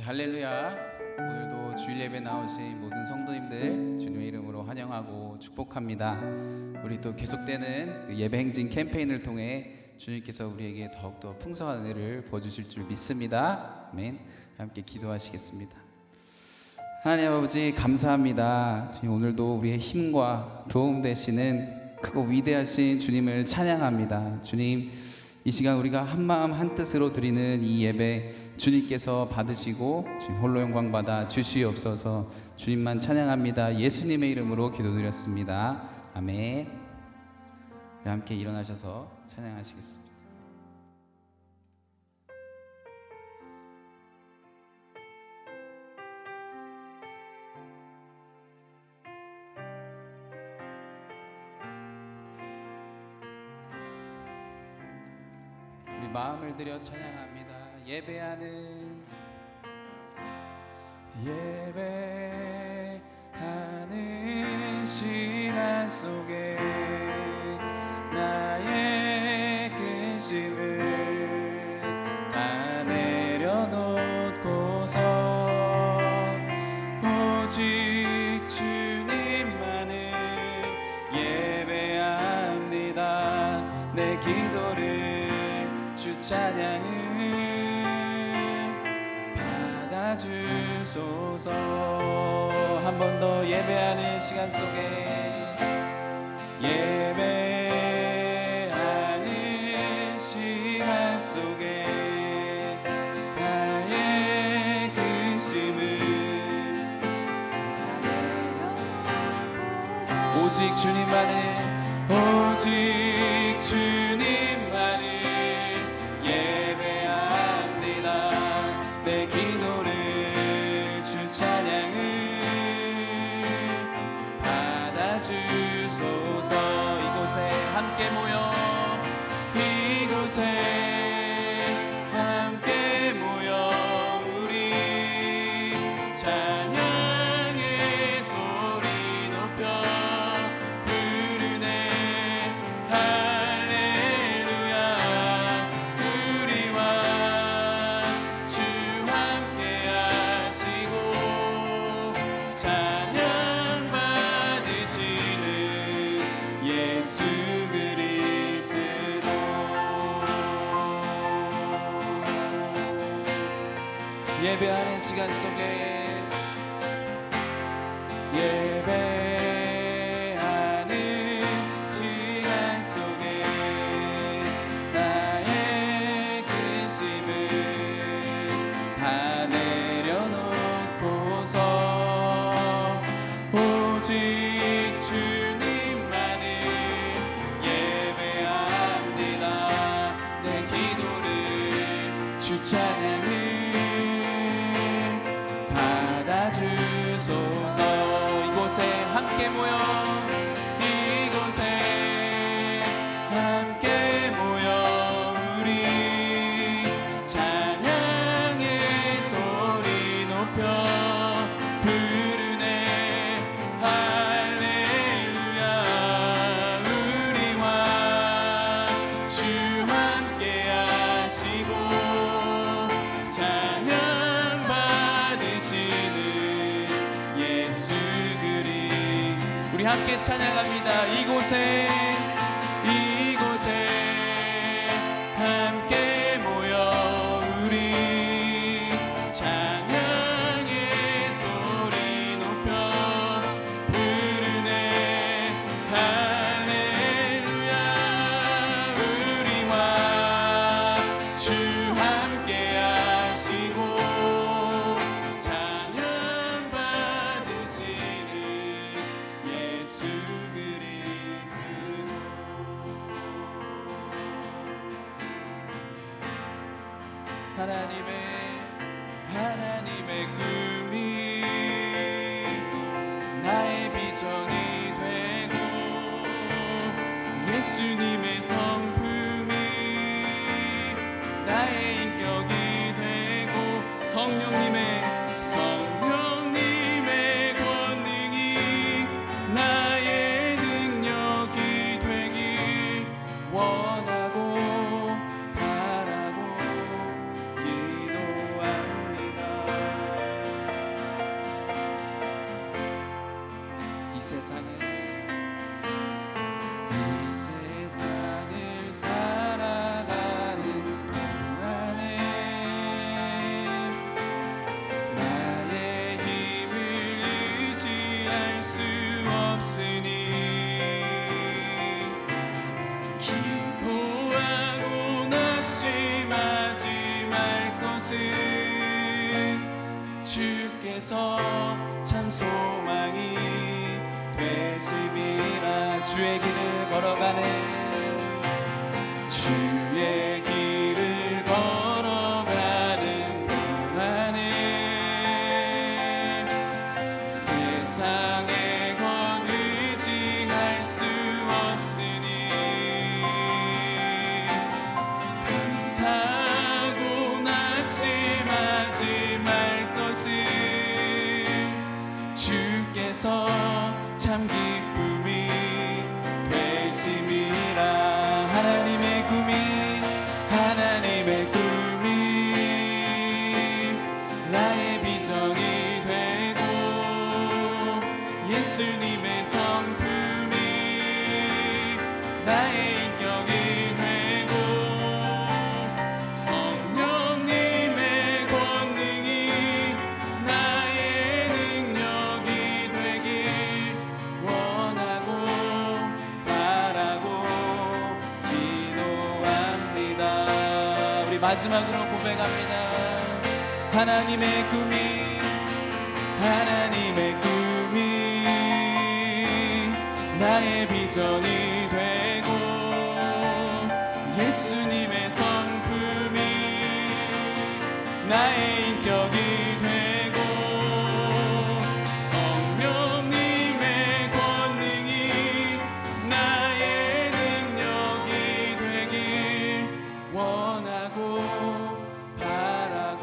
할렐루야. 오늘도 주일 예배 나오신 모든 성도님들 주님의 이름으로 환영하고 축복합니다. 우리 또 계속되는 그 예배 행진 캠페인을 통해 주님께서 우리에게 더욱더 풍성한 은혜를 부어주실 줄 믿습니다. 아멘. 함께 기도하시겠습니다. 하나님 아버지 감사합니다. 주님, 오늘도 우리의 힘과 도움 되시는 크고 위대하신 주님을 찬양합니다. 주님, 이 시간 우리가 한마음 한뜻으로 드리는 이 예배 주님께서 받으시고 주님 홀로 영광 받아 주시옵소서. 주님만 찬양합니다. 예수님의 이름으로 기도드렸습니다. 아멘. 우리 함께 일어나셔서 찬양하시겠습니다. 우리 마음을 들여 찬양합니다. 예배하는 시간 속에 나의 근심을 다 내려놓고서 오직 주님만을 예배합니다. 내 기도를 주 찬양을 받아주소서. 한 번 더 예배하는 시간 속에 예배하는 시간 속에 나의 근심을 오직 주님만을 오직 주님만을 예배합니다. 내 기도를 주 찬양을 받아주소서. 이곳에 함께 모여 이곳에 함께 모여 우리 찬양의 소리 높여 부르네. 할렐루야. 우리와 주 함께 하시고 찬양 받으시는 예수 그리스도. 예배하는 시간 속에 예배하는 시간 속에 나의 근심을 다 내려놓고서 오직 주님만을 예배합니다. 내 기도를 주 찬양을 받아주소서. 이곳에 함께 모여 이곳에 함께 모여 우리 찬양의 소리 높여 부르네. 할렐루야. 우리와 주 함께 하시고 찬양 받으시는 예수 그리. 우리 함께 찬양합니다. 이곳에 함께 모여 우리 찬양의 소리 높여 부르네. 할렐루야. 우리와 주 함께 하시고 찬양 받으시는 예수 그리스도. 하나님의 꿈이 나의 비전이 되고 예수님의 성품이 나의 인격이 되고 성령님의 권능이 나의 능력이 되길 원하고 바라고 기도 세상을 살아가는 동안에 나의 힘을 의지할 수 없으니 기도하고 낙심하지 말 것은 주께서 참 소망이 되심이라. 주의 길을 걸어가는 주의 길을 걸어가는 동안에 세상에 곧 의지할 수 없으니 감사하고 낙심하지 말 것은 주께서 참 기쁨이 되심이라. 하나님의 꿈이 나의 비전이 되고 예수님의 성품이 나의 인격이 되고 성령님의 권능이 나의 능력이 되길 원하고 바라고 기도합니다. 우리 마지막으로 고백합니다. 하나님의 꿈이 나의 비전이 되고 예수님의 성품이 나의 인격이 되고 성령님의 권능이 나의 능력이 되길 원하고 바라고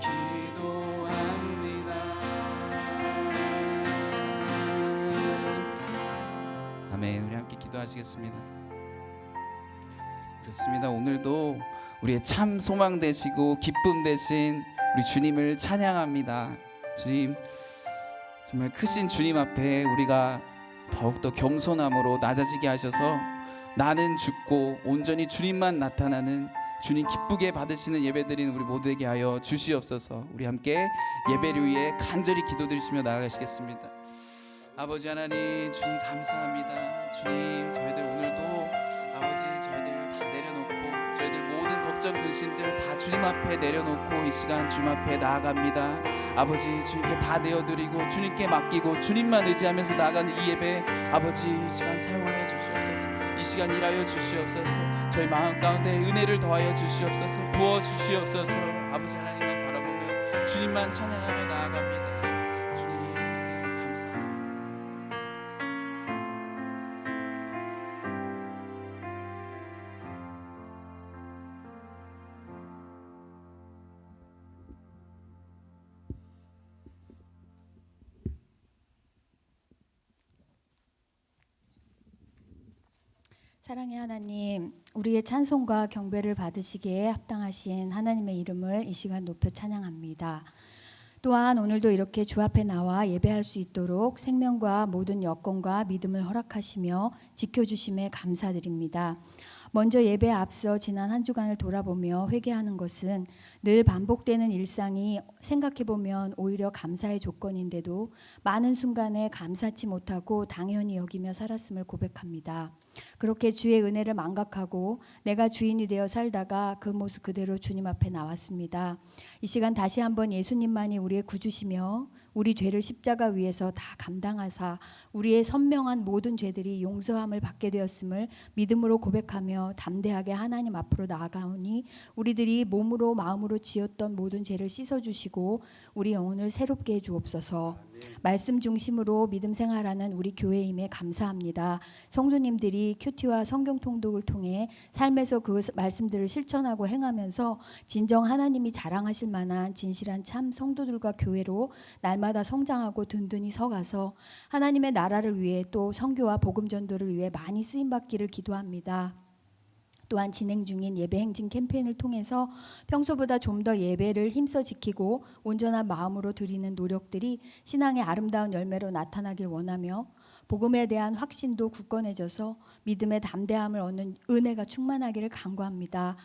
기도합니다. 아멘. 우리 함께 기도하시겠습니다. 그렇습니다. 오늘도 우리의 참 소망 되시고 기쁨 되신 우리 주님을 찬양합니다. 주님, 정말 크신 주님 앞에 우리가 더욱더 겸손함으로 낮아지게 하셔서 나는 죽고 온전히 주님만 나타나는 주님 기쁘게 받으시는 예배드리는 우리 모두에게 하여 주시옵소서. 우리 함께 예배를 위해 간절히 기도드리시며 나아가시겠습니다. 아버지 하나님, 주님 감사합니다. 주님, 저희들 오늘도 아버지 저희들 다 내려놓고 저희들 모든 걱정 근심들 다 주님 앞에 내려놓고 이 시간 주님 앞에 나아갑니다. 아버지 주님께 다 내어드리고 주님께 맡기고 주님만 의지하면서 나아가는 이 예배 아버지 이 시간 사용하여 주시옵소서. 이 시간 일하여 주시옵소서. 저희 마음 가운데 은혜를 더하여 주시옵소서. 부어 주시옵소서. 아버지 하나님만 바라보며 주님만 찬양하며 나아갑니다. 주님 감사합니다. 사랑의 하나님, 우리의 찬송과 경배를 받으시기에 합당하신 하나님의 이름을 이 시간 높여 찬양합니다. 또한 오늘도 이렇게 주 앞에 나와 예배할 수 있도록 생명과 모든 여건과 믿음을 허락하시며 지켜주심에 감사드립니다. 먼저 예배에 앞서 지난 한 주간을 돌아보며 회개하는 것은 늘 반복되는 일상이 생각해보면 오히려 감사의 조건인데도 많은 순간에 감사치 못하고 당연히 여기며 살았음을 고백합니다. 그렇게 주의 은혜를 망각하고 내가 주인이 되어 살다가 그 모습 그대로 주님 앞에 나왔습니다. 이 시간 다시 한번 예수님만이 우리의 구주시며 우리 죄를 십자가 위에서 다 감당하사 우리의 선명한 모든 죄들이 용서함을 받게 되었음을 믿음으로 고백하며 담대하게 하나님 앞으로 나아가오니 우리들이 몸으로 마음으로 지었던 모든 죄를 씻어주시고 우리 영혼을 새롭게 해주옵소서. 말씀 중심으로 믿음 생활하는 우리 교회임에 감사합니다. 성도님들이 큐티와 성경 통독을 통해 삶에서 그 말씀들을 실천하고 행하면서 진정 하나님이 자랑하실 만한 진실한 참 성도들과 교회로 날마다 성장하고 든든히 서가서 하나님의 나라를 위해 또 선교와 복음 전도를 위해 많이 쓰임 받기를 기도합니다. 또한 진행 중인 예배 행진 캠페인을 통해서 평소보다 좀 더 예배를 힘써 지키고 온전한 마음으로 드리는 노력들이 신앙의 아름다운 열매로 나타나길 원하며 복음에 대한 확신도 굳건해져서 믿음의 담대함을 얻는 은혜가 충만하기를 간구합니다.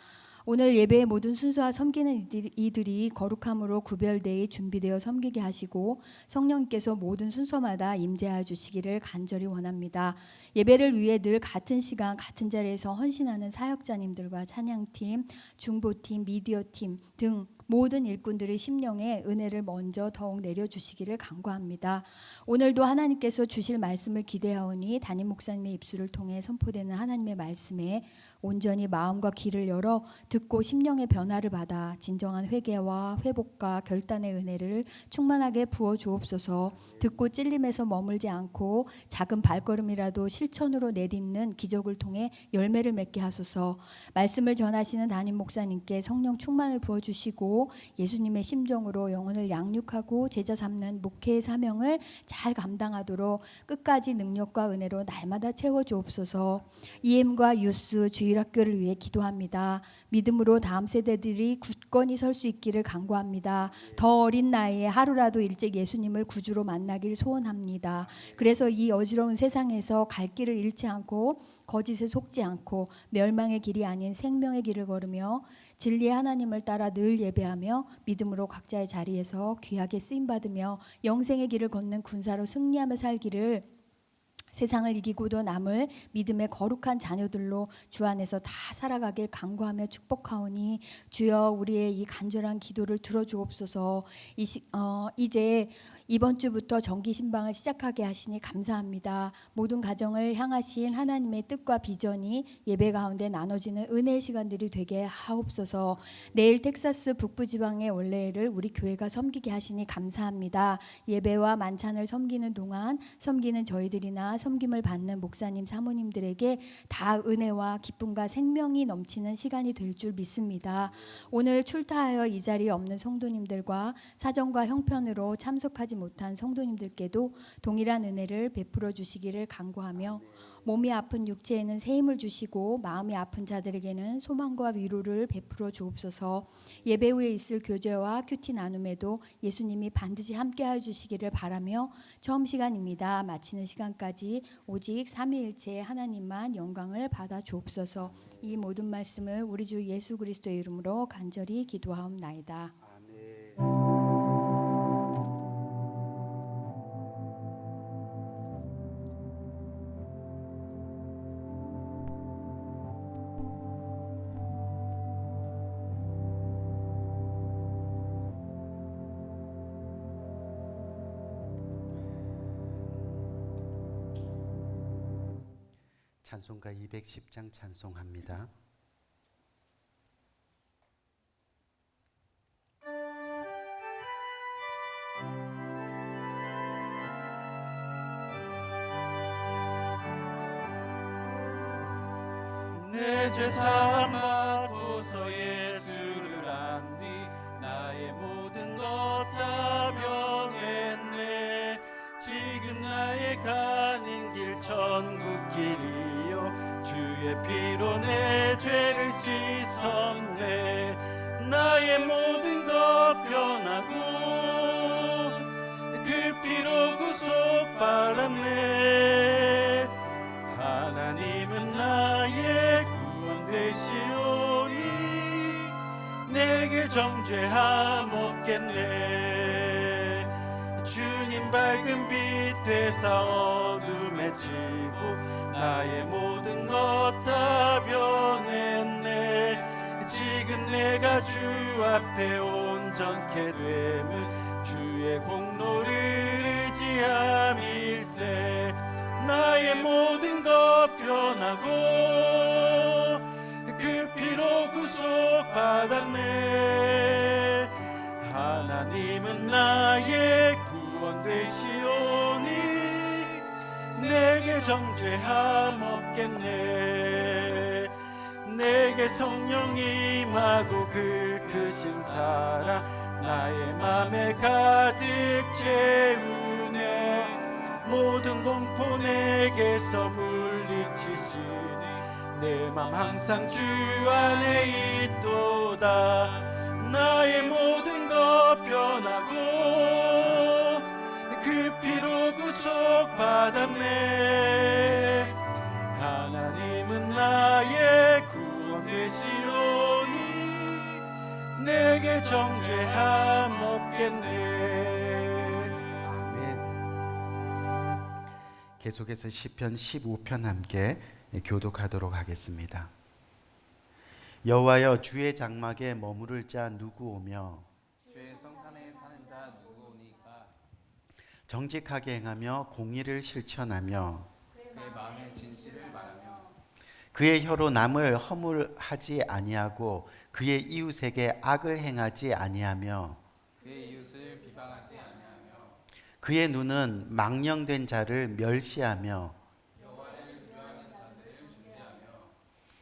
오늘 예배의 모든 순서와 섬기는 이들이 거룩함으로 구별되어 준비되어 섬기게 하시고 성령께서 모든 순서마다 임재하여 주시기를 간절히 원합니다. 예배를 위해 늘 같은 시간 같은 자리에서 헌신하는 사역자님들과 찬양팀, 중보팀, 미디어팀 등 모든 일꾼들의 심령에 은혜를 먼저 더욱 내려주시기를 간구합니다. 오늘도 하나님께서 주실 말씀을 기대하오니 담임 목사님의 입술을 통해 선포되는 하나님의 말씀에 온전히 마음과 귀를 열어 듣고 심령의 변화를 받아 진정한 회개와 회복과 결단의 은혜를 충만하게 부어 주옵소서. 듣고 찔림에서 머물지 않고 작은 발걸음이라도 실천으로 내딛는 기적을 통해 열매를 맺게 하소서. 말씀을 전하시는 담임 목사님께 성령 충만을 부어 주시고 예수님의 심정으로 영혼을 양육하고 제자 삼는 목회의 사명을 잘 감당하도록 끝까지 능력과 은혜로 날마다 채워 주옵소서. EM과 유스 주일학교를 위해 기도합니다. 믿음으로 다음 세대들이 굳건히 설 수 있기를 간구합니다. 더 어린 나이에 하루라도 일찍 예수님을 구주로 만나길 소원합니다. 그래서 이 어지러운 세상에서 갈 길을 잃지 않고 거짓에 속지 않고 멸망의 길이 아닌 생명의 길을 걸으며 진리의 하나님을 따라 늘 예배하며 믿음으로 각자의 자리에서 귀하게 쓰임받으며 영생의 길을 걷는 군사로 승리하며 살기를, 세상을 이기고도 남을 믿음의 거룩한 자녀들로 주 안에서 다 살아가길 간구하며 축복하오니 주여 우리의 이 간절한 기도를 들어주옵소서. 이제 이번 주부터 정기 신방을 시작하게 하시니 감사합니다. 모든 가정을 향하신 하나님의 뜻과 비전이 예배 가운데 나눠지는 은혜의 시간들이 되게 하옵소서. 내일 텍사스 북부지방의 원래를 우리 교회가 섬기게 하시니 감사합니다. 예배와 만찬을 섬기는 동안 섬기는 저희들이나 섬김을 받는 목사님 사모님들에게 다 은혜와 기쁨과 생명이 넘치는 시간이 될 줄 믿습니다. 오늘 출타하여 이 자리에 없는 성도님들과 사정과 형편으로 참석하지 못한 성도님들께도 동일한 은혜를 베풀어 주시기를 간구하며 몸이 아픈 육체에는 새 힘을 주시고 마음이 아픈 자들에게는 소망과 위로를 베풀어 주옵소서. 예배 후에 있을 교제와 큐티 나눔에도 예수님이 반드시 함께하여 주시기를 바라며 처음 시간입니다. 마치는 시간까지 오직 삼위일체 하나님만 영광을 받아 주옵소서. 이 모든 말씀을 우리 주 예수 그리스도의 이름으로 간절히 기도하옵나이다. 찬송가 210장 찬송합니다. 내 죄 사함 받고서 예수를 안 뒤 나의 모든 것 다 변했네. 지금 나의 가는 길 천국 길이요 주의 피로 내 죄를 씻었네. 나의 모든 것 변하고 그 피로 구속받았네. 하나님은 나의 구원 되시오니 내게 정죄함 없겠네. 주님 밝은 빛 되사 어둠에 치고 나의 모든 것 다 변했네. 지금 내가 주 앞에 온전케 됨은 주의 공로를 의지함일세. 나의 모든 것 변하고 그 피로 구속받았네. 하나님은 나의 구원 되시오니 내게 정죄함 없겠네. 내게 성령 임하고 그 크신 사랑 나의 맘에 가득 채우네. 모든 공포 내게서 물리치시니 내 맘 항상 주 안에 있도다. 나의 모든 것 변하고 그 피로 구속받았네. 하나님은 나의 구원 되시오니 내게 정죄함 없겠네. 아멘. 계속해서 시편 15편 함께 교독하도록 하겠습니다. 여호와여, 주의 장막에 머무를 자 누구 오며 주의 성산에 사는 자 누구 오니까. 정직하게 행하며 공의를 실천하며 그의 마음의 진실을 말하며 그의 혀로 남을 허물하지 아니하고 그의 이웃에게 악을 행하지 아니하며 그의 이웃을 비방하지 아니하며 그의 눈은 망령된 자를 멸시하며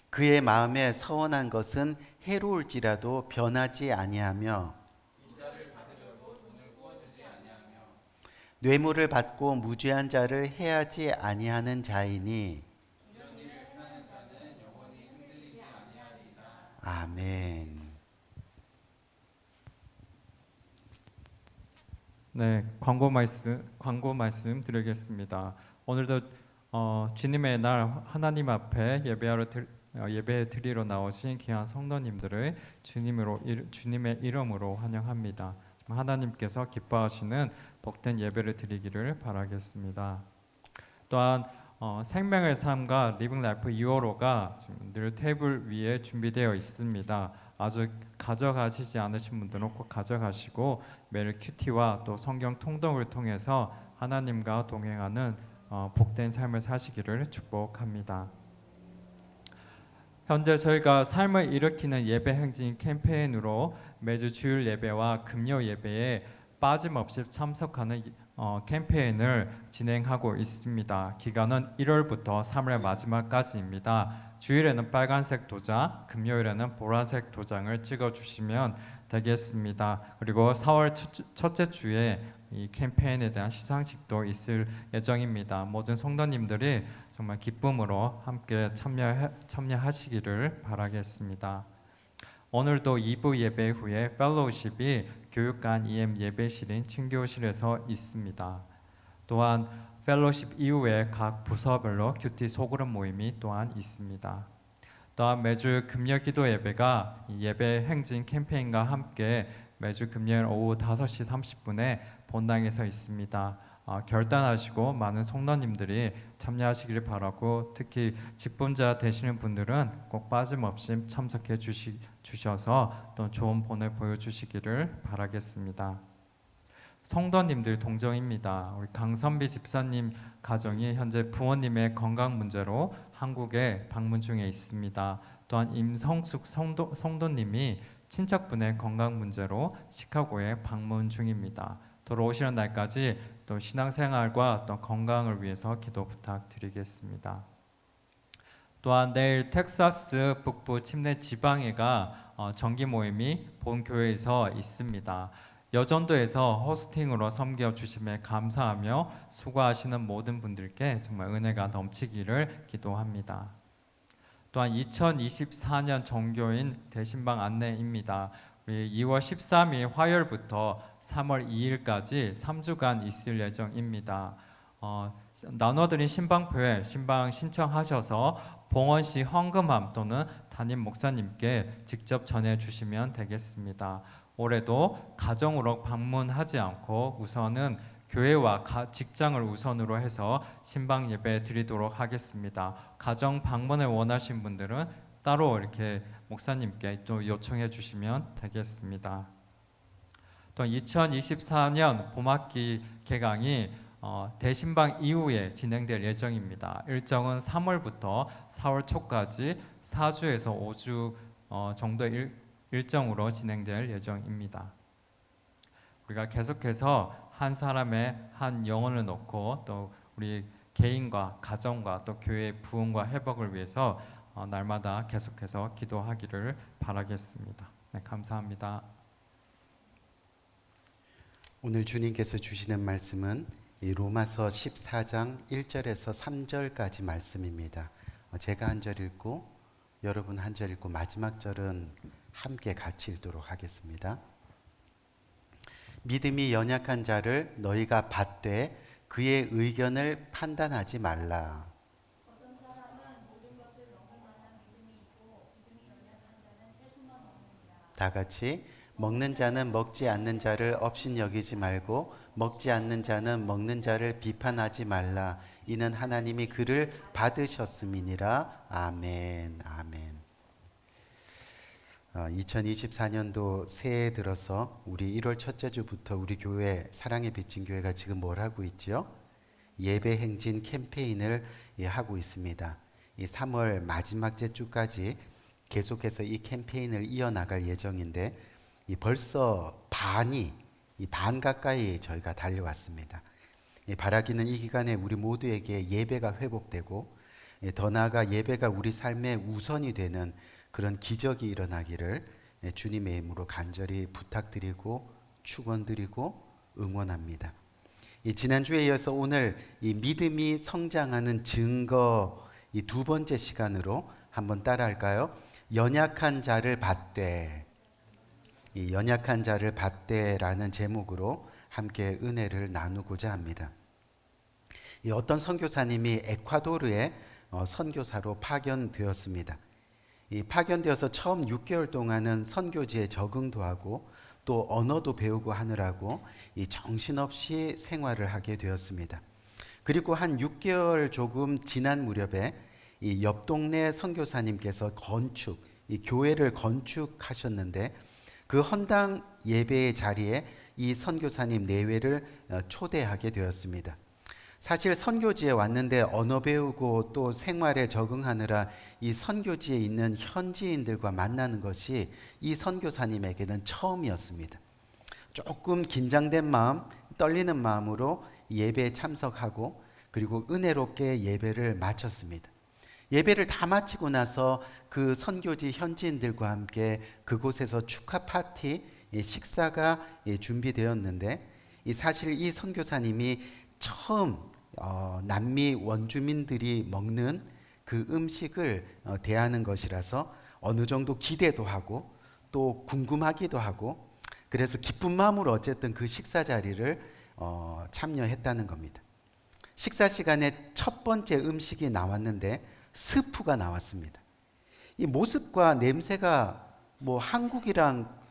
그의 마음에 서원한 것은 해로울지라도 변하지 아니하며 뇌물을 받고 무죄한 자를 해하지 아니하는 자이니 아멘. 네, 광고 말씀 드리겠습니다. 오늘도 주님의 날 하나님 앞에 예배 드리러 나오신 귀한 성도님들을 주님의 이름으로 환영합니다. 하나님께서 기뻐하시는 복된 예배를 드리기를 바라겠습니다. 또한 생명의 삶과 리빙 라이프 2호로가 지금 늘 테이블 위에 준비되어 있습니다. 아주 가져가시지 않으신 분들은 꼭 가져가시고 매일 큐티와 또 성경 통독을 통해서 하나님과 동행하는 복된 삶을 사시기를 축복합니다. 현재 저희가 삶을 일으키는 예배 행진 캠페인으로 매주 주일 예배와 금요 예배에 빠짐없이 참석하는 캠페인을 진행하고 있습니다. 기간은 1월부터 3월 마지막까지입니다. 주일에는 빨간색 도장, 금요일에는 보라색 도장을 찍어주시면 되겠습니다. 그리고 4월 첫째 주에 이 캠페인에 대한 시상식도 있을 예정입니다. 모든 성도님들이 정말 기쁨으로 함께 참여하시기를 바라겠습니다. 오늘도 2부 예배 후에 펠로우십이 교육관 EM 예배실인 친교실에서 있습니다. 또한 펠로우십 이후에 각 부서별로 큐티 소그룹 모임이 또한 있습니다. 또한 매주 금요 기도 예배가 예배 행진 캠페인과 함께 매주 금요일 오후 5시 30분에 본당에서 있습니다. 결단하시고 많은 성도님들이 참여하시길 바라고 특히 직분자 되시는 분들은 꼭 빠짐없이 참석해 주셔서 또 좋은 본을 보여주시기를 바라겠습니다. 성도님들 동정입니다. 우리 강선비 집사님 가정이 현재 부모님의 건강 문제로 한국에 방문 중에 있습니다. 또한 임성숙 성도님이 친척분의 건강 문제로 시카고에 방문 중입니다. 돌아오시는 날까지 또 신앙생활과 또 건강을 위해서 기도 부탁드리겠습니다. 또한 내일 텍사스 북부 침례 지방회가 정기 모임이 본 교회에서 있습니다. 여전도에서 호스팅으로 섬겨주심에 감사하며 수고하시는 모든 분들께 정말 은혜가 넘치기를 기도합니다. 또한 2024년 정교인 대신방 안내입니다. 2월 13일 화요일부터 3월 2일까지 3주간 있을 예정입니다. 나눠드린 신방표에 신방 신청하셔서 봉헌시 헌금함 또는 담임 목사님께 직접 전해주시면 되겠습니다. 올해도 가정으로 방문하지 않고 우선은 교회와 직장을 우선으로 해서 신방 예배 드리도록 하겠습니다. 가정 방문을 원하신 분들은 따로 이렇게 목사님께 또 요청해 주시면 되겠습니다. 또 2024년 봄학기 개강이 대신방 이후에 진행될 예정입니다. 일정은 3월부터 4월 초까지 4주에서 5주 정도의 일정으로 진행될 예정입니다. 우리가 계속해서 한 사람의 한 영혼을 놓고 또 우리 개인과 가정과 또 교회의 부흥과 회복을 위해서 날마다 계속해서 기도하기를 바라겠습니다. 네, 감사합니다. 오늘 주님께서 주시는 말씀은 이 로마서 14장 1절에서 3절까지 말씀입니다. 제가 한 절 읽고 여러분 한 절 읽고 마지막 절은 함께 같이 읽도록 하겠습니다. 믿음이 연약한 자를 너희가 받되 그의 의견을 판단하지 말라. 어떤 사람은 모든 것을 먹을 만한 믿음이 있고 믿음이 연약한 자는 채소만 먹느니라. 다 같이 먹는 자는 먹지 않는 자를 업신여기지 말고 먹지 않는 자는 먹는 자를 비판하지 말라. 이는 하나님이 그를 받으셨음이니라. 아멘. 아멘. 2024년도 새해 들어서 우리 1월 첫째 주부터 우리 교회 사랑의 빛인 교회가 지금 뭘 하고 있죠? 예배 행진 캠페인을 하고 있습니다. 이 3월 마지막 주까지 계속해서 이 캠페인을 이어나갈 예정인데 벌써 반 가까이 저희가 달려왔습니다. 바라기는 이 기간에 우리 모두에게 예배가 회복되고 더 나아가 예배가 우리 삶의 우선이 되는 그런 기적이 일어나기를 주님의 이름으로 간절히 부탁드리고 축원드리고 응원합니다. 지난주에 이어서 오늘 이 믿음이 성장하는 증거 이 두 번째 시간으로 한번 따라할까요? 연약한 자를 받되, 이 연약한 자를 받되라는 제목으로 함께 은혜를 나누고자 합니다. 어떤 선교사님이 에콰도르에 선교사로 파견되었습니다. 파견되어서 처음 6개월 동안은 선교지에 적응도 하고 또 언어도 배우고 하느라고 정신없이 생활을 하게 되었습니다. 그리고 한 6개월 조금 지난 무렵에 옆 동네 선교사님께서 교회를 건축하셨는데 그 헌당 예배의 자리에 이 선교사님 내외를 초대하게 되었습니다. 사실 선교지에 왔는데 언어 배우고 또 생활에 적응하느라 이 선교지에 있는 현지인들과 만나는 것이 이 선교사님에게는 처음이었습니다. 조금 긴장된 마음, 떨리는 마음으로 예배에 참석하고 그리고 은혜롭게 예배를 마쳤습니다. 예배를 다 마치고 나서 그 선교지 현지인들과 함께 그곳에서 축하 파티 식사가 준비되었는데 사실 이 선교사님이 처음 남미 원주민들이 먹는 그 음식을 대하는 것이라서 어느 정도 기대도 하고 또 궁금하기도 하고 그래서 기쁜 마음으로 어쨌든 그 식사 자리를 참여했다는 겁니다. 식사 시간에 첫 번째 음식이 나왔는데 스프가 나왔습니다. 이 모습과 냄새가 뭐 한국이랑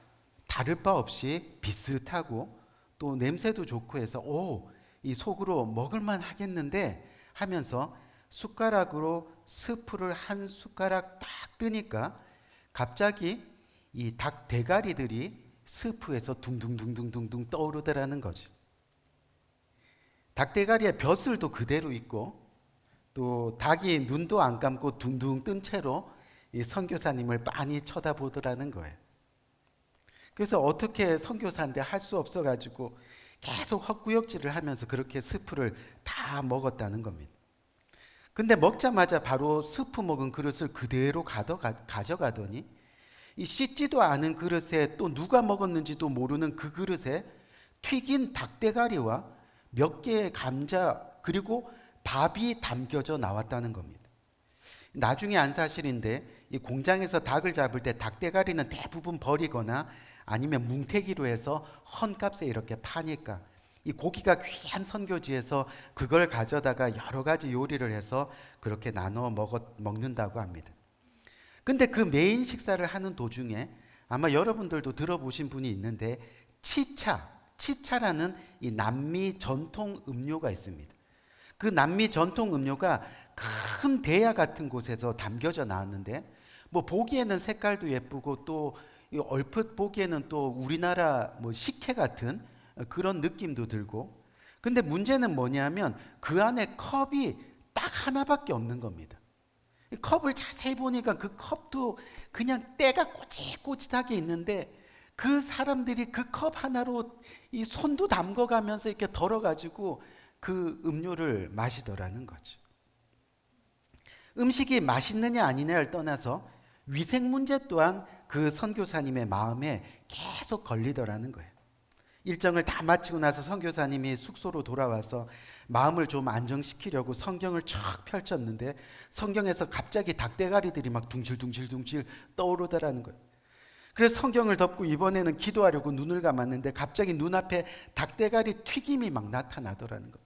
다를 바 없이 비슷하고 또 냄새도 좋고 해서 이 속으로 먹을만 하겠는데 하면서 숟가락으로 스프를 한 숟가락 딱 뜨니까 갑자기 이 닭 대가리들이 스프에서 둥둥둥둥둥둥 떠오르더라는 거죠. 닭 대가리의 벼슬도 그대로 있고 또 닭이 눈도 안 감고 둥둥 뜬 채로 이 선교사님을 빤히 쳐다보더라는 거예요. 그래서 어떻게 선교사인데 할 수 없어가지고 계속 헛구역질을 하면서 그렇게 스프를 다 먹었다는 겁니다. 근데 먹자마자 바로 스프 먹은 그릇을 그대로 가져가더니 이 씻지도 않은 그릇에 또 누가 먹었는지도 모르는 그 그릇에 튀긴 닭대가리와 몇 개의 감자 그리고 밥이 담겨져 나왔다는 겁니다. 나중에 안 사실인데 이 공장에서 닭을 잡을 때 닭대가리는 대부분 버리거나 아니면 뭉태기로 해서 헌값에 이렇게 파니까 이 고기가 귀한 선교지에서 그걸 가져다가 여러 가지 요리를 해서 그렇게 나눠 먹는다고 합니다. 근데 그 메인 식사를 하는 도중에 아마 여러분들도 들어보신 분이 있는데 치차라는 이 남미 전통 음료가 있습니다. 그 남미 전통 음료가 큰 대야 같은 곳에서 담겨져 나왔는데 뭐 보기에는 색깔도 예쁘고 또 얼핏 보기에는 또 우리나라 뭐 식혜 같은 그런 느낌도 들고 근데 문제는 뭐냐면 그 안에 컵이 딱 하나밖에 없는 겁니다. 컵을 자세히 보니까 그 컵도 그냥 때가 꼬짓꼬짓하게 있는데 그 사람들이 그 컵 하나로 이 손도 담궈가면서 이렇게 덜어가지고 그 음료를 마시더라는 거죠. 음식이 맛있느냐 아니냐를 떠나서 위생 문제 또한 그 선교사님의 마음에 계속 걸리더라는 거예요. 일정을 다 마치고 나서 선교사님이 숙소로 돌아와서 마음을 좀 안정시키려고 성경을 쫙 펼쳤는데 성경에서 갑자기 닭대가리들이 막 둥실둥실둥실 떠오르더라는 거예요. 그래서 성경을 덮고 이번에는 기도하려고 눈을 감았는데 갑자기 눈앞에 닭대가리 튀김이 막 나타나더라는 거예요.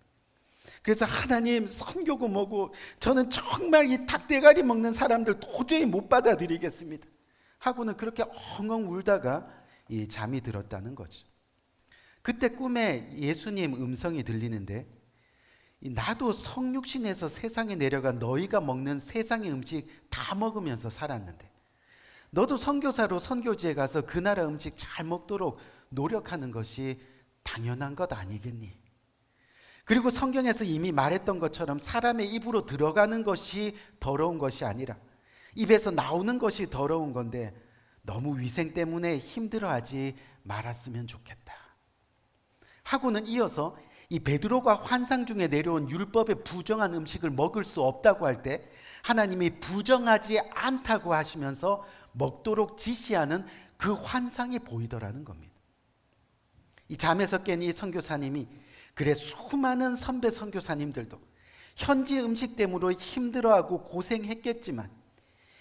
그래서 하나님, 선교고 뭐고 저는 정말 이 닭대가리 먹는 사람들 도저히 못 받아들이겠습니다 하고는 그렇게 엉엉 울다가 이 잠이 들었다는 거죠. 그때 꿈에 예수님 음성이 들리는데, 나도 성육신에서 세상에 내려가 너희가 먹는 세상의 음식 다 먹으면서 살았는데 너도 선교사로 선교지에 가서 그 나라 음식 잘 먹도록 노력하는 것이 당연한 것 아니겠니? 그리고 성경에서 이미 말했던 것처럼 사람의 입으로 들어가는 것이 더러운 것이 아니라 입에서 나오는 것이 더러운 건데 너무 위생 때문에 힘들어하지 말았으면 좋겠다 하고는 이어서 이 베드로가 환상 중에 내려온 율법의 부정한 음식을 먹을 수 없다고 할 때 하나님이 부정하지 않다고 하시면서 먹도록 지시하는 그 환상이 보이더라는 겁니다. 이 잠에서 깬 이 선교사님이, 그래 수많은 선배 선교사님들도 현지 음식 때문에 힘들어하고 고생했겠지만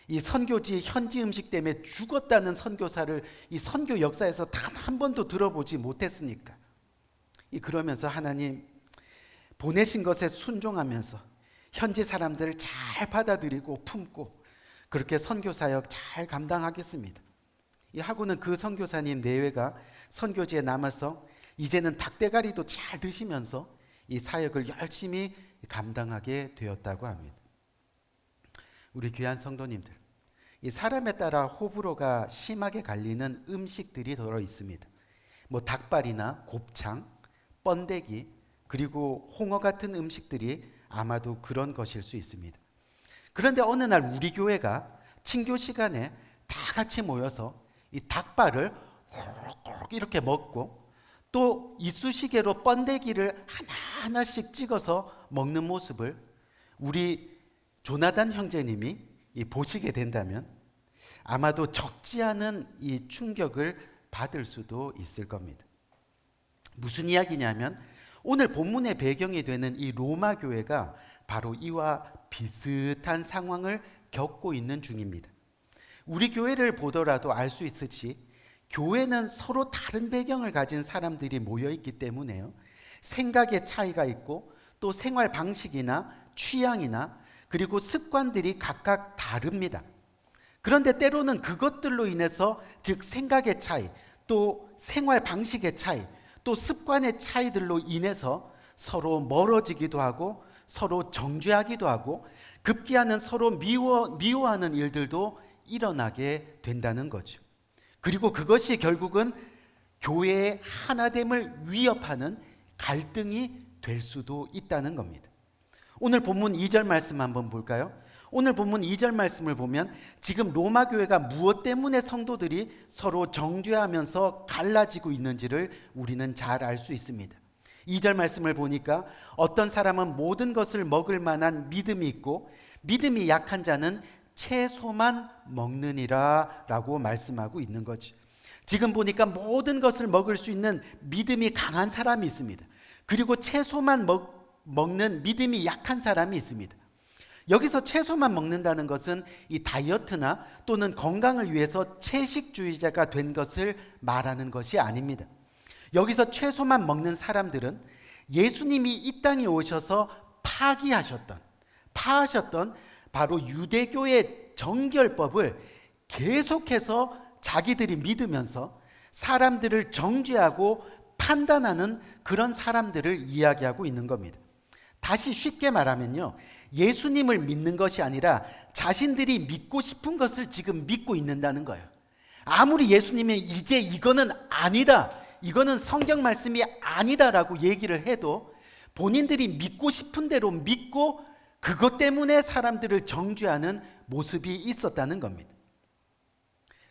이 선교지 현지 음식 때문에 죽었다는 선교사를 이 선교 역사에서 단 한 번도 들어보지 못했으니까 그러면서 하나님 보내신 것에 순종하면서 현지 사람들을 잘 받아들이고 품고 그렇게 선교사역 잘 감당하겠습니다 하고는 그 선교사님 내외가 선교지에 남아서 이제는 닭대가리도 잘 드시면서 이 사역을 열심히 감당하게 되었다고 합니다. 우리 귀한 성도님들, 이 사람에 따라 호불호가 심하게 갈리는 음식들이 들어 있습니다. 뭐 닭발이나 곱창, 번데기, 그리고 홍어 같은 음식들이 아마도 그런 것일 수 있습니다. 그런데 어느 날 우리 교회가 친교 시간에 다 같이 모여서 이 닭발을 호로록 이렇게 먹고 또 이쑤시개로 번데기를 하나하나씩 찍어서 먹는 모습을 우리 조나단 형제님이 보시게 된다면 아마도 적지 않은 이 충격을 받을 수도 있을 겁니다. 무슨 이야기냐면 오늘 본문의 배경이 되는 이 로마 교회가 바로 이와 비슷한 상황을 겪고 있는 중입니다. 우리 교회를 보더라도 알 수 있듯이 교회는 서로 다른 배경을 가진 사람들이 모여 있기 때문에요. 생각의 차이가 있고 또 생활 방식이나 취향이나 그리고 습관들이 각각 다릅니다. 그런데 때로는 그것들로 인해서 즉 생각의 차이, 또 생활 방식의 차이, 또 습관의 차이들로 인해서 서로 멀어지기도 하고 서로 정죄하기도 하고 급기야는 서로 미워하는 일들도 일어나게 된다는 거죠. 그리고 그것이 결국은 교회의 하나됨을 위협하는 갈등이 될 수도 있다는 겁니다. 오늘 본문 2절 말씀 한번 볼까요? 오늘 본문 2절 말씀을 보면 지금 로마 교회가 무엇 때문에 성도들이 서로 정죄하면서 갈라지고 있는지를 우리는 잘 알 수 있습니다. 2절 말씀을 보니까 어떤 사람은 모든 것을 먹을 만한 믿음이 있고 믿음이 약한 자는 채소만 먹느니라 라고 말씀하고 있는 거죠. 지금 보니까 모든 것을 먹을 수 있는 믿음이 강한 사람이 있습니다. 그리고 채소만 먹는 믿음이 약한 사람이 있습니다. 여기서 채소만 먹는다는 것은 이 다이어트나 또는 건강을 위해서 채식주의자가 된 것을 말하는 것이 아닙니다. 여기서 채소만 먹는 사람들은 예수님이 이 땅에 오셔서 파하셨던 바로 유대교의 정결법을 계속해서 자기들이 믿으면서 사람들을 정죄하고 판단하는 그런 사람들을 이야기하고 있는 겁니다. 다시 쉽게 말하면요, 예수님을 믿는 것이 아니라 자신들이 믿고 싶은 것을 지금 믿고 있는다는 거예요. 아무리 예수님이 이제 이거는 아니다, 이거는 성경 말씀이 아니다라고 얘기를 해도 본인들이 믿고 싶은 대로 믿고 그것 때문에 사람들을 정죄하는 모습이 있었다는 겁니다.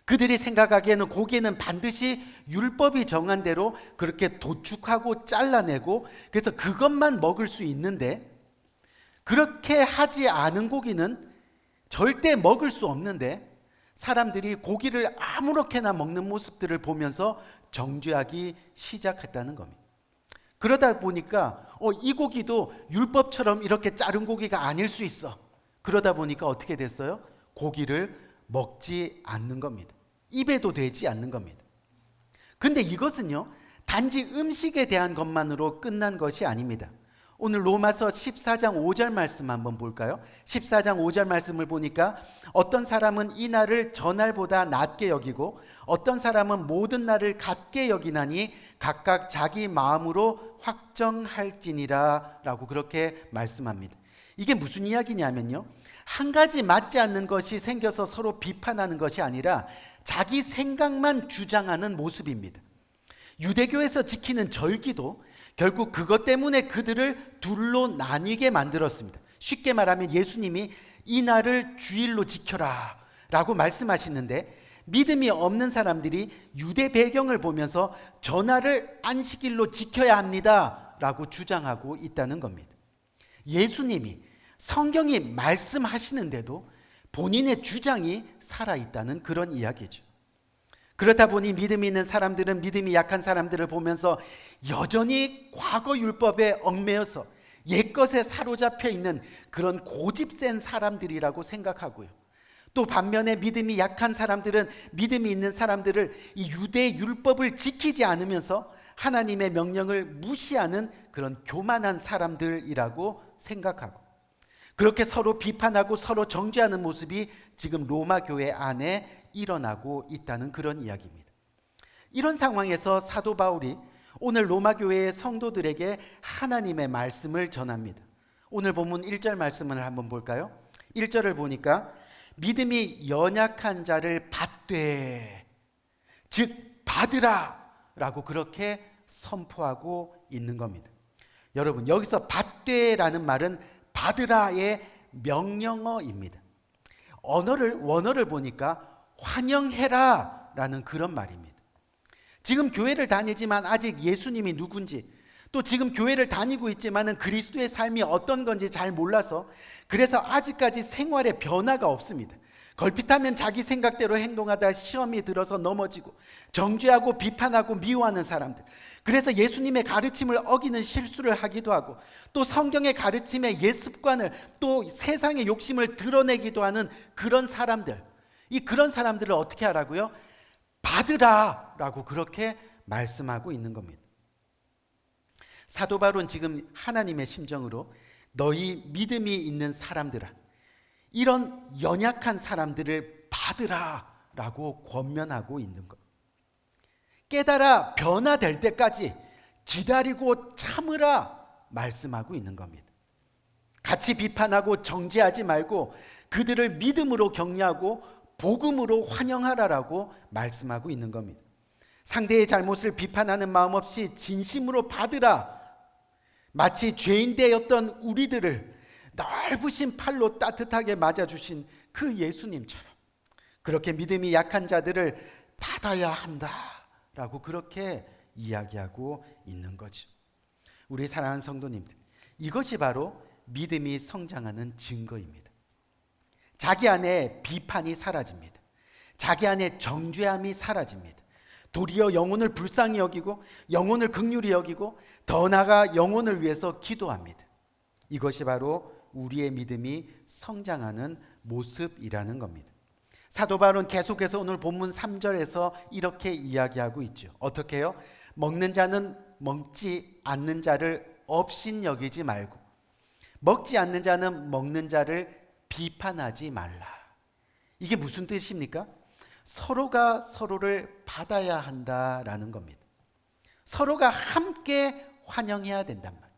그들이 생각하기에는 고기는 반드시 율법이 정한 대로 그렇게 도축하고 잘라내고 그래서 그것만 먹을 수 있는데 그렇게 하지 않은 고기는 절대 먹을 수 없는데 사람들이 고기를 아무렇게나 먹는 모습들을 보면서 정죄하기 시작했다는 겁니다. 그러다 보니까 이 고기도 율법처럼 이렇게 자른 고기가 아닐 수 있어. 그러다 보니까 어떻게 됐어요? 고기를 먹지 않는 겁니다. 입에도 되지 않는 겁니다. 근데 이것은요, 단지 음식에 대한 것만으로 끝난 것이 아닙니다. 오늘 로마서 14장 5절 말씀 한번 볼까요? 14장 5절 말씀을 보니까 어떤 사람은 이 날을 저날보다 낮게 여기고 어떤 사람은 모든 날을 같게 여기나니 각각 자기 마음으로 확정할지니라 라고 그렇게 말씀합니다. 이게 무슨 이야기냐면요, 한 가지 맞지 않는 것이 생겨서 서로 비판하는 것이 아니라 자기 생각만 주장하는 모습입니다. 유대교에서 지키는 절기도 결국 그것 때문에 그들을 둘로 나뉘게 만들었습니다. 쉽게 말하면 예수님이 이 날을 주일로 지켜라 라고 말씀하시는데, 믿음이 없는 사람들이 유대 배경을 보면서 저 날을 안식일로 지켜야 합니다 라고 주장하고 있다는 겁니다. 예수님이 성경이 말씀하시는데도 본인의 주장이 살아있다는 그런 이야기죠. 그렇다 보니 믿음이 있는 사람들은 믿음이 약한 사람들을 보면서 여전히 과거 율법에 얽매여서 옛것에 사로잡혀 있는 그런 고집센 사람들이라고 생각하고요. 또 반면에 믿음이 약한 사람들은 믿음이 있는 사람들을 이 유대 율법을 지키지 않으면서 하나님의 명령을 무시하는 그런 교만한 사람들이라고 생각하고, 그렇게 서로 비판하고 서로 정죄하는 모습이 지금 로마 교회 안에 일어나고 있다는 그런 이야기입니다. 이런 상황에서 사도 바울이 오늘 로마 교회의 성도들에게 하나님의 말씀을 전합니다. 오늘 본문 1절 말씀을 한번 볼까요? 1절을 보니까 믿음이 연약한 자를 받되, 즉 받으라 라고 그렇게 선포하고 있는 겁니다. 여러분, 여기서 받되라는 말은 받으라의 명령어입니다. 원어를 보니까 환영해라 라는 그런 말입니다. 지금 교회를 다니지만 아직 예수님이 누군지, 또 지금 교회를 다니고 있지만은 그리스도의 삶이 어떤 건지 잘 몰라서, 그래서 아직까지 생활에 변화가 없습니다. 걸핏하면 자기 생각대로 행동하다 시험이 들어서 넘어지고, 정죄하고 비판하고 미워하는 사람들, 그래서 예수님의 가르침을 어기는 실수를 하기도 하고, 또 성경의 가르침의 옛 습관을, 또 세상의 욕심을 드러내기도 하는 그런 사람들, 그런 사람들을 어떻게 하라고요? 받으라 라고 그렇게 말씀하고 있는 겁니다. 사도 바울은 지금 하나님의 심정으로 너희 믿음이 있는 사람들아, 이런 연약한 사람들을 받으라 라고 권면하고 있는 것. 깨달아 변화될 때까지 기다리고 참으라 말씀하고 있는 겁니다. 같이 비판하고 정죄하지 말고 그들을 믿음으로 격려하고 복음으로 환영하라라고 말씀하고 있는 겁니다. 상대의 잘못을 비판하는 마음 없이 진심으로 받으라. 마치 죄인 되었던 우리들을 넓으신 팔로 따뜻하게 맞아주신 그 예수님처럼 그렇게 믿음이 약한 자들을 받아야 한다라고 그렇게 이야기하고 있는 거죠. 우리 사랑하는 성도님들, 이것이 바로 믿음이 성장하는 증거입니다. 자기 안에 비판이 사라집니다. 자기 안에 정죄함이 사라집니다. 도리어 영혼을 불쌍히 여기고 영혼을 긍휼히 여기고 더 나아가 영혼을 위해서 기도합니다. 이것이 바로 우리의 믿음이 성장하는 모습이라는 겁니다. 사도 바울은 계속해서 오늘 본문 3절에서 이렇게 이야기하고 있죠. 어떻게 해요? 먹는 자는 먹지 않는 자를 업신여기지 말고 먹지 않는 자는 먹는 자를 비판하지 말라. 이게 무슨 뜻입니까? 서로가 서로를 받아야 한다라는 겁니다. 서로가 함께 환영해야 된단 말이에요.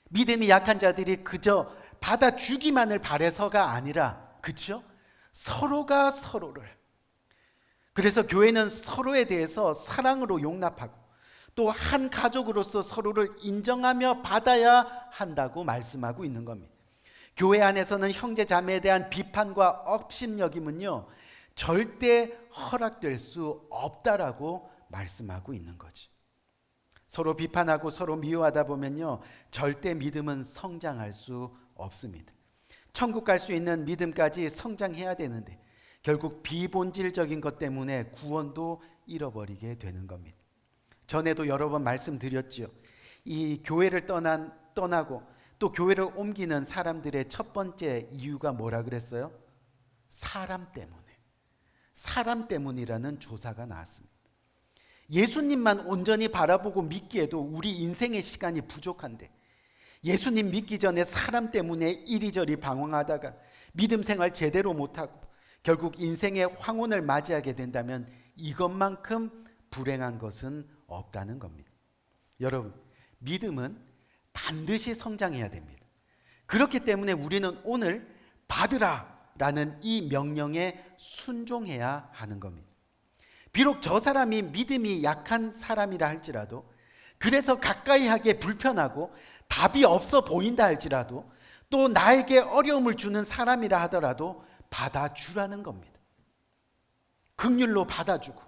믿음이 약한 자들이 그저 받아주기만을 바라서가 아니라, 그렇죠? 서로가 서로를, 그래서 교회는 서로에 대해서 사랑으로 용납하고 또 한 가족으로서 서로를 인정하며 받아야 한다고 말씀하고 있는 겁니다. 교회 안에서는 형제 자매에 대한 비판과 업신여김은요 절대 허락될 수 없다라고 말씀하고 있는 거죠. 서로 비판하고 서로 미워하다 보면요 절대 믿음은 성장할 수 없습니다. 천국 갈 수 있는 믿음까지 성장해야 되는데 결국 비본질적인 것 때문에 구원도 잃어버리게 되는 겁니다. 전에도 여러 번 말씀드렸죠. 이 교회를 떠나고 또 교회를 옮기는 사람들의 첫 번째 이유가 뭐라 그랬어요? 사람 때문에. 사람 때문이라는 조사가 나왔습니다. 예수님만 온전히 바라보고 믿기에도 우리 인생의 시간이 부족한데, 예수님 믿기 전에 사람 때문에 이리저리 방황하다가 믿음 생활 제대로 못하고 결국 인생의 황혼을 맞이하게 된다면 이것만큼 불행한 것은 없다는 겁니다. 여러분, 믿음은 반드시 성장해야 됩니다. 그렇기 때문에 우리는 오늘 받으라 라는 이 명령에 순종해야 하는 겁니다. 비록 저 사람이 믿음이 약한 사람이라 할지라도, 그래서 가까이 하기에 불편하고 답이 없어 보인다 할지라도, 또 나에게 어려움을 주는 사람이라 하더라도 받아주라는 겁니다. 긍휼로 받아주고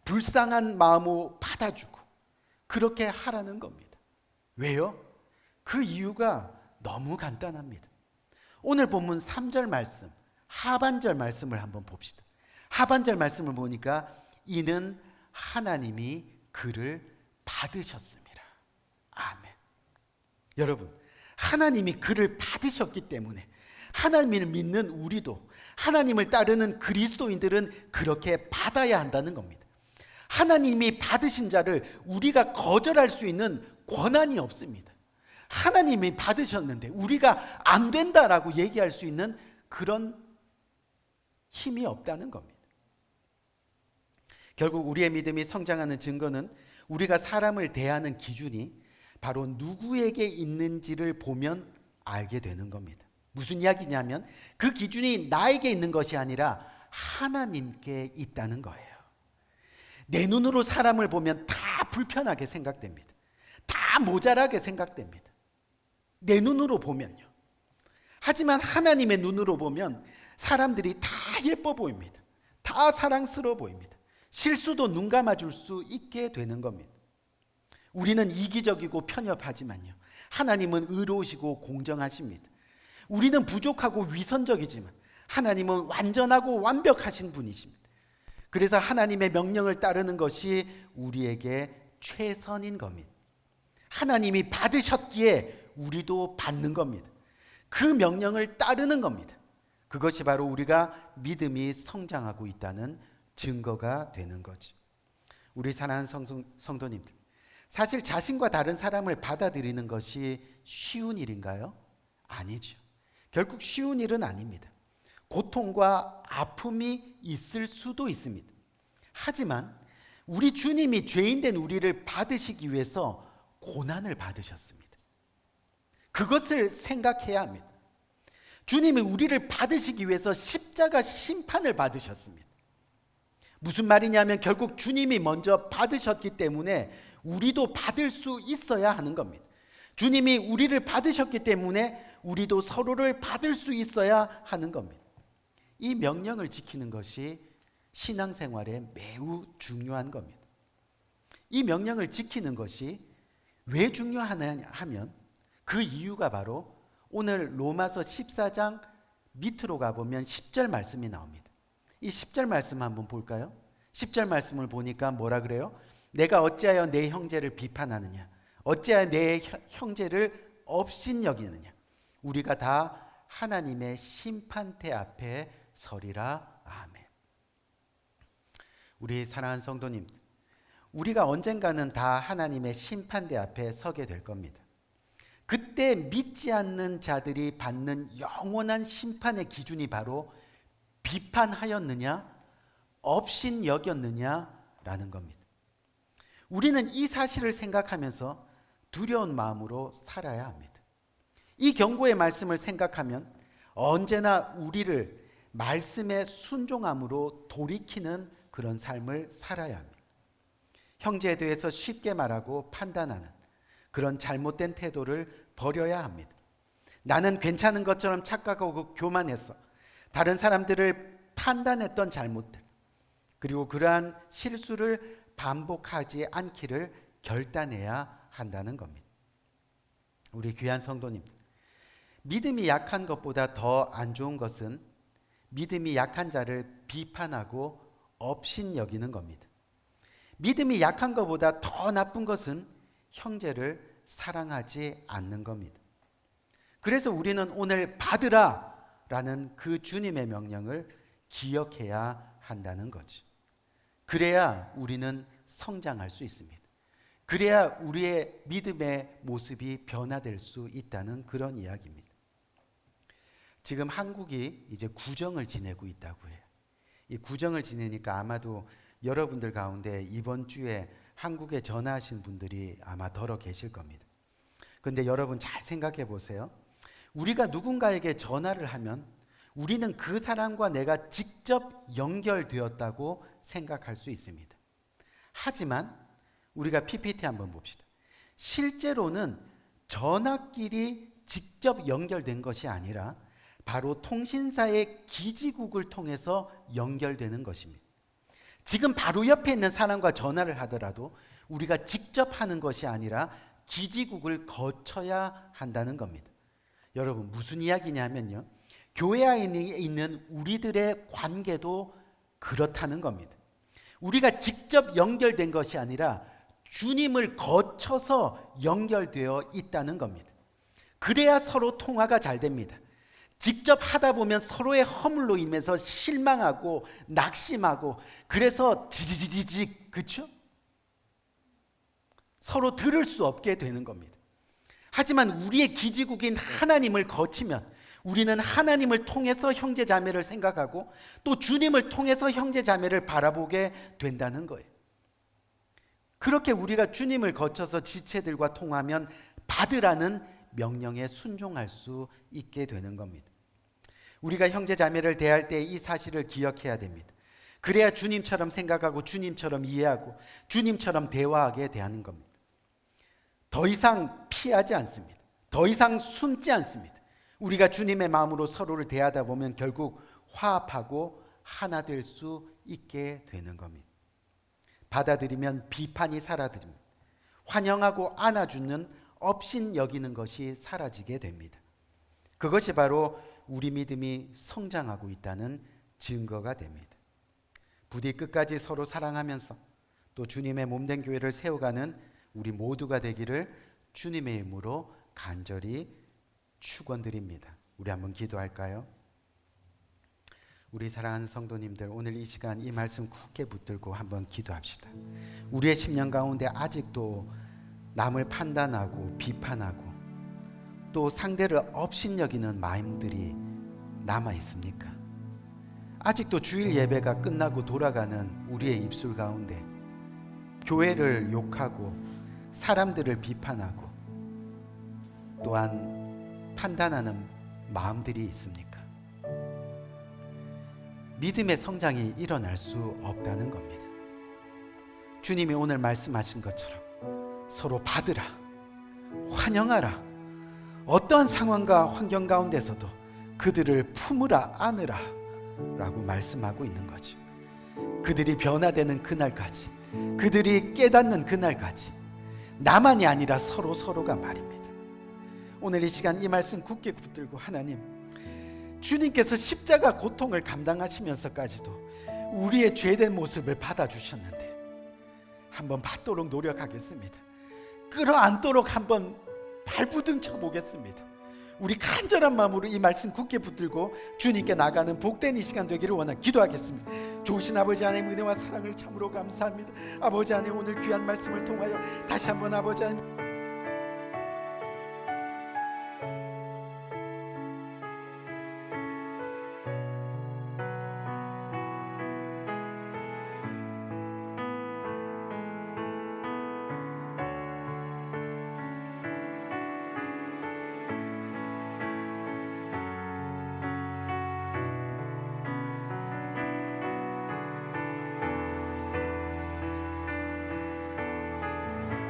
불쌍한 마음으로 받아주고 그렇게 하라는 겁니다. 왜요? 그 이유가 너무 간단합니다. 오늘 본문 3절 말씀, 하반절 말씀을 한번 봅시다. 하반절 말씀을 보니까 이는 하나님이 그를 받으셨습니다. 아멘. 여러분, 하나님이 그를 받으셨기 때문에 하나님을 믿는 우리도, 하나님을 따르는 그리스도인들은 그렇게 받아야 한다는 겁니다. 하나님이 받으신 자를 우리가 거절할 수 있는 권한이 없습니다. 하나님이 받으셨는데 우리가 안 된다라고 얘기할 수 있는 그런 힘이 없다는 겁니다. 결국 우리의 믿음이 성장하는 증거는 우리가 사람을 대하는 기준이 바로 누구에게 있는지를 보면 알게 되는 겁니다. 무슨 이야기냐면 그 기준이 나에게 있는 것이 아니라 하나님께 있다는 거예요. 내 눈으로 사람을 보면 다 불편하게 생각됩니다. 다 모자라게 생각됩니다. 내 눈으로 보면요. 하지만 하나님의 눈으로 보면 사람들이 다 예뻐 보입니다. 다 사랑스러워 보입니다. 실수도 눈 감아줄 수 있게 되는 겁니다. 우리는 이기적이고 편협하지만요, 하나님은 의로우시고 공정하십니다. 우리는 부족하고 위선적이지만 하나님은 완전하고 완벽하신 분이십니다. 그래서 하나님의 명령을 따르는 것이 우리에게 최선인 겁니다. 하나님이 받으셨기에 우리도 받는 겁니다. 그 명령을 따르는 겁니다. 그것이 바로 우리가 믿음이 성장하고 있다는 증거가 되는 거죠. 우리 사랑하는 성도님들, 사실 자신과 다른 사람을 받아들이는 것이 쉬운 일인가요? 아니죠. 결국 쉬운 일은 아닙니다. 고통과 아픔이 있을 수도 있습니다. 하지만 우리 주님이 죄인된 우리를 받으시기 위해서 고난을 받으셨습니다. 그것을 생각해야 합니다. 주님이 우리를 받으시기 위해서 십자가 심판을 받으셨습니다. 무슨 말이냐면 결국 주님이 먼저 받으셨기 때문에 우리도 받을 수 있어야 하는 겁니다. 주님이 우리를 받으셨기 때문에 우리도 서로를 받을 수 있어야 하는 겁니다. 이 명령을 지키는 것이 신앙생활에 매우 중요한 겁니다. 이 명령을 지키는 것이 왜 중요하냐 하면 그 이유가 바로 오늘 로마서 14장 밑으로 가보면 10절 말씀이 나옵니다. 이 10절 말씀 한번 볼까요? 10절 말씀을 보니까 뭐라 그래요? 내가 어찌하여 내 형제를 비판하느냐? 어찌하여 내 형제를 업신여기느냐? 우리가 다 하나님의 심판대 앞에 서리라. 아멘. 우리 사랑하는 성도님, 우리가 언젠가는 다 하나님의 심판대 앞에 서게 될 겁니다. 그때 믿지 않는 자들이 받는 영원한 심판의 기준이 바로 비판하였느냐, 업신여겼느냐라는 겁니다. 우리는 이 사실을 생각하면서 두려운 마음으로 살아야 합니다. 이 경고의 말씀을 생각하면 언제나 우리를 말씀에 순종함으로 돌이키는 그런 삶을 살아야 합니다. 형제에 대해서 쉽게 말하고 판단하는 그런 잘못된 태도를 버려야 합니다. 나는 괜찮은 것처럼 착각하고 교만해서 다른 사람들을 판단했던 잘못들, 그리고 그러한 실수를 반복하지 않기를 결단해야 한다는 겁니다. 우리 귀한 성도님, 믿음이 약한 것보다 더 안 좋은 것은 믿음이 약한 자를 비판하고 업신여기는 겁니다. 믿음이 약한 것보다 더 나쁜 것은 형제를 사랑하지 않는 겁니다. 그래서 우리는 오늘 받으라 라는 그 주님의 명령을 기억해야 한다는 거죠. 그래야 우리는 성장할 수 있습니다. 그래야 우리의 믿음의 모습이 변화될 수 있다는 그런 이야기입니다. 지금 한국이 이제 구정을 지내고 있다고 해요. 이 구정을 지내니까 아마도 여러분들 가운데 이번 주에 한국에 전화하신 분들이 아마 더러 계실 겁니다. 그런데 여러분 잘 생각해 보세요. 우리가 누군가에게 전화를 하면 우리는 그 사람과 내가 직접 연결되었다고 생각할 수 있습니다. 하지만 우리가 PPT 한번 봅시다. 실제로는 전화길이 직접 연결된 것이 아니라 바로 통신사의 기지국을 통해서 연결되는 것입니다. 지금 바로 옆에 있는 사람과 전화를 하더라도 우리가 직접 하는 것이 아니라 기지국을 거쳐야 한다는 겁니다. 여러분 무슨 이야기냐면요, 교회 안에 있는 우리들의 관계도 그렇다는 겁니다. 우리가 직접 연결된 것이 아니라 주님을 거쳐서 연결되어 있다는 겁니다. 그래야 서로 통화가 잘 됩니다. 직접 하다 보면 서로의 허물로 인해서 실망하고 낙심하고 그래서 지지지지직, 그렇죠? 서로 들을 수 없게 되는 겁니다. 하지만 우리의 기지국인 하나님을 거치면 우리는 하나님을 통해서 형제자매를 생각하고 또 주님을 통해서 형제자매를 바라보게 된다는 거예요. 그렇게 우리가 주님을 거쳐서 지체들과 통하면 받으라는 명령에 순종할 수 있게 되는 겁니다. 우리가 형제자매를 대할 때 이 사실을 기억해야 됩니다. 그래야 주님처럼 생각하고 주님처럼 이해하고 주님처럼 대화하게 대하는 겁니다. 더 이상 피하지 않습니다. 더 이상 숨지 않습니다. 우리가 주님의 마음으로 서로를 대하다 보면 결국 화합하고 하나 될 수 있게 되는 겁니다. 받아들이면 비판이 사라집니다. 환영하고 안아주는 업신 여기는 것이 사라지게 됩니다. 그것이 바로 우리 믿음이 성장하고 있다는 증거가 됩니다. 부디 끝까지 서로 사랑하면서 또 주님의 몸된 교회를 세워가는 우리 모두가 되기를 주님의 이름으로 간절히 축원드립니다. 우리 한번 기도할까요? 우리 사랑하는 성도님들, 오늘 이 시간 이 말씀 굳게 붙들고 한번 기도합시다. 우리의 심령 가운데 아직도 남을 판단하고 비판하고 또 상대를 업신여기는 마음들이 남아 있습니까? 아직도 주일 예배가 끝나고 돌아가는 우리의 입술 가운데 교회를 욕하고 사람들을 비판하고 또한 판단하는 마음들이 있습니까? 믿음의 성장이 일어날 수 없다는 겁니다. 주님이 오늘 말씀하신 것처럼 서로 받으라, 환영하라, 어떠한 상황과 환경 가운데서도 그들을 품으라, 안으라 라고 말씀하고 있는 거죠. 그들이 변화되는 그날까지, 그들이 깨닫는 그날까지 나만이 아니라 서로가 말입니다. 오늘 이 시간 이 말씀 굳게 붙들고 하나님, 주님께서 십자가 고통을 감당하시면서까지도 우리의 죄된 모습을 받아주셨는데 한번 받도록 노력하겠습니다. 끌어안도록 한번 발부둥 쳐보겠습니다. 우리 간절한 마음으로 이 말씀 굳게 붙들고 주님께 나가는 복된 이 시간 되기를 기도하겠습니다. 좋으신 아버지 하나님, 은혜와 사랑을 참으로 감사합니다. 아버지 하나님, 오늘 귀한 말씀을 통하여 다시 한번 아버지 하나님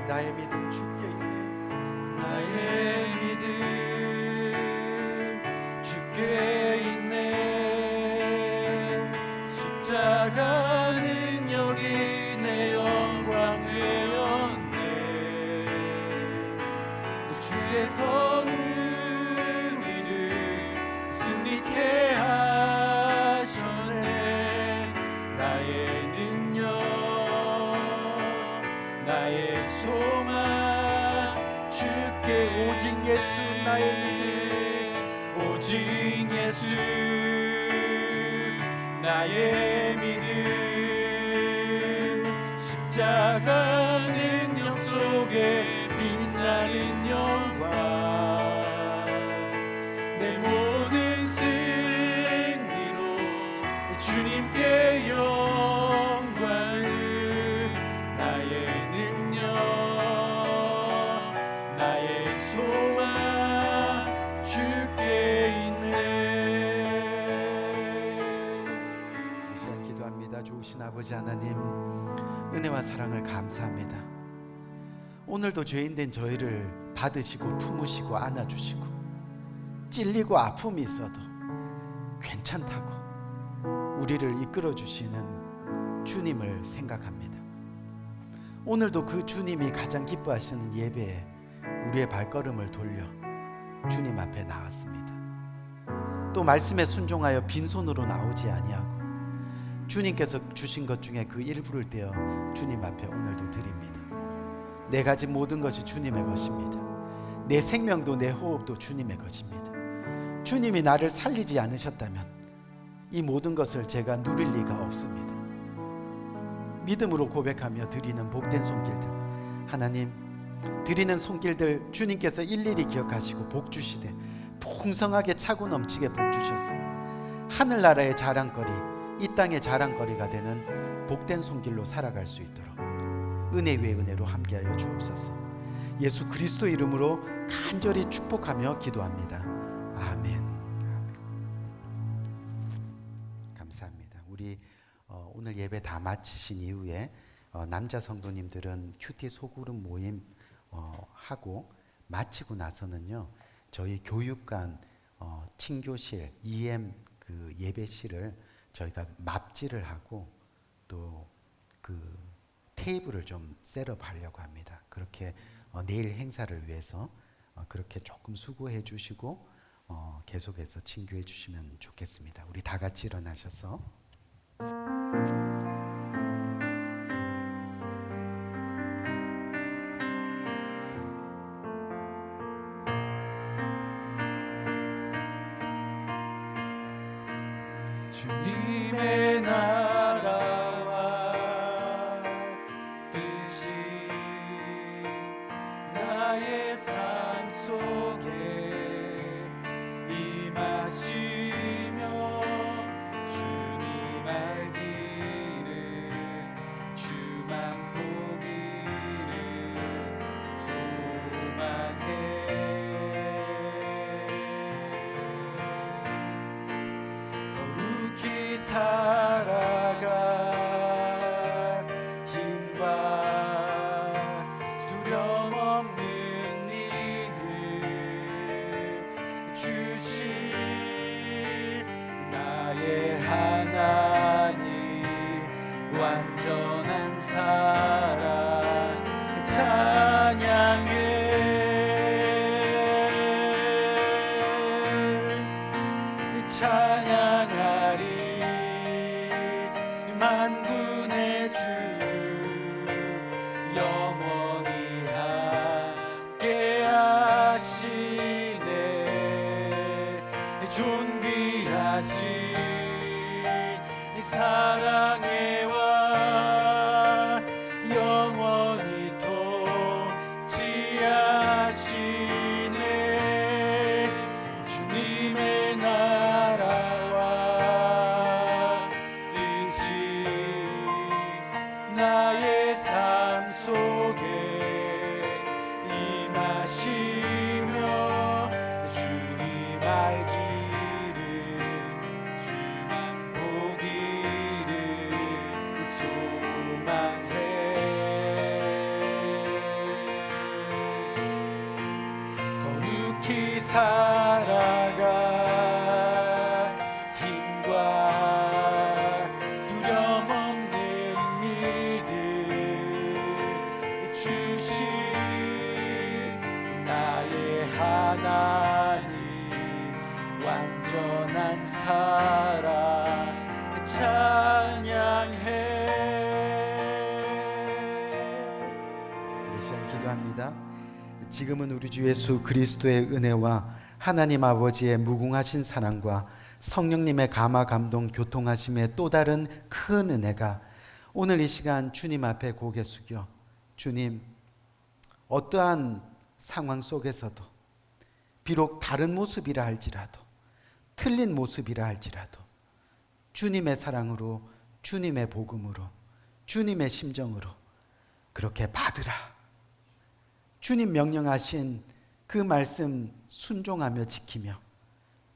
나의 믿음 주께 있네, 나의 믿음 주께 있네. 십자가 능력이 내 영광 되었네. 주께서 우리를 승리케 하셨네. 나의 능력, 나의 소망 주 함께 오직 예수 나의 믿음 오직 예수 나의 믿음 십자가 능력 속에 빛나는 영광 내 모든 승리로 주님께 영광을 나의 능력 나의 소망 주께 있네. 이 시간 기도합니다. 좋으신 아버지 하나님, 은혜와 사랑을 감사합니다. 오늘도 죄인된 저희를 받으시고 품으시고 안아주시고 찔리고 아픔이 있어도 괜찮다고 우리를 이끌어 주시는 주님을 생각합니다. 오늘도 그 주님이 가장 기뻐하시는 예배에 우리의 발걸음을 돌려 주님 앞에 나왔습니다. 또 말씀에 순종하여 빈손으로 나오지 아니하고 주님께서 주신 것 중에 그 일부를 떼어 주님 앞에 오늘도 드립니다. 내 가진 모든 것이 주님의 것입니다. 내 생명도 내 호흡도 주님의 것입니다. 주님이 나를 살리지 않으셨다면 이 모든 것을 제가 누릴 리가 없습니다. 믿음으로 고백하며 드리는 복된 손길들, 하나님 드리는 손길들 주님께서 일일이 기억하시고 복 주시되 풍성하게 차고 넘치게 복 주셔서 하늘나라의 자랑거리, 이 땅의 자랑거리가 되는 복된 손길로 살아갈 수 있도록 은혜 위에 은혜로 함께하여 주옵소서. 예수 그리스도 이름으로 간절히 축복하며 기도합니다. 아멘. 감사합니다. 우리 오늘 예배 다 마치신 이후에 남자 성도님들은 큐티 소그룹 모임 하고 마치고 나서는요, 저희 교육관 친교실 EM 그 예배실을 저희가 맙질을 하고 또 그 테이블을 좀 셋업하려고 합니다. 그렇게 내일 행사를 위해서 그렇게 조금 수고해 주시고 계속해서 친교해 주시면 좋겠습니다. 우리 다 같이 일어나셔서 주님의 나라와 뜻이 나의 삶 속에 임하시며 주님 알기를 주만 보기를 소망해. 거룩히 살아가 힘과 두려움 없는 믿음 주신 나의 하나님 완전한 사랑 찬양해. 찬양하리 만군의 주 영원히 함께 하시네. 존귀하신 사랑의 왕 영원히 통치하시네. 주님의 나라와 뜻이 나의 삶 속에 임하시며 주님 알기를 주만 보기를 소망해. 거룩히 살아가 힘과 두려움 없는 믿음 주신 나의 하나님 완전한 사랑 찬양해. 우리 시간 기도합니다. 지금은 우리 주 예수 그리스도의 은혜와 하나님 아버지의 무궁하신 사랑과 성령님의 감화 감동 교통하심의 또 다른 큰 은혜가 오늘 이 시간 주님 앞에 고개 숙여 주님, 어떠한 상황 속에서도 비록 다른 모습이라 할지라도 틀린 모습이라 할지라도 주님의 사랑으로 주님의 복음으로 주님의 심정으로 그렇게 받으라. 주님 명령하신 그 말씀 순종하며 지키며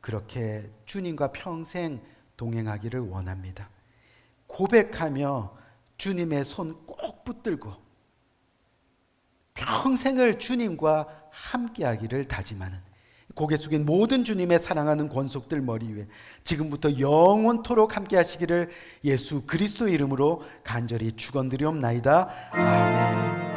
그렇게 주님과 평생 동행하기를 원합니다. 고백하며 주님의 손 꼭 붙들고 평생을 주님과 함께하기를 다짐하는 고개 숙인 모든 주님의 사랑하는 권속들 머리 위에 지금부터 영원토록 함께하시기를 예수 그리스도 이름으로 간절히 축원드리옵나이다. 아멘.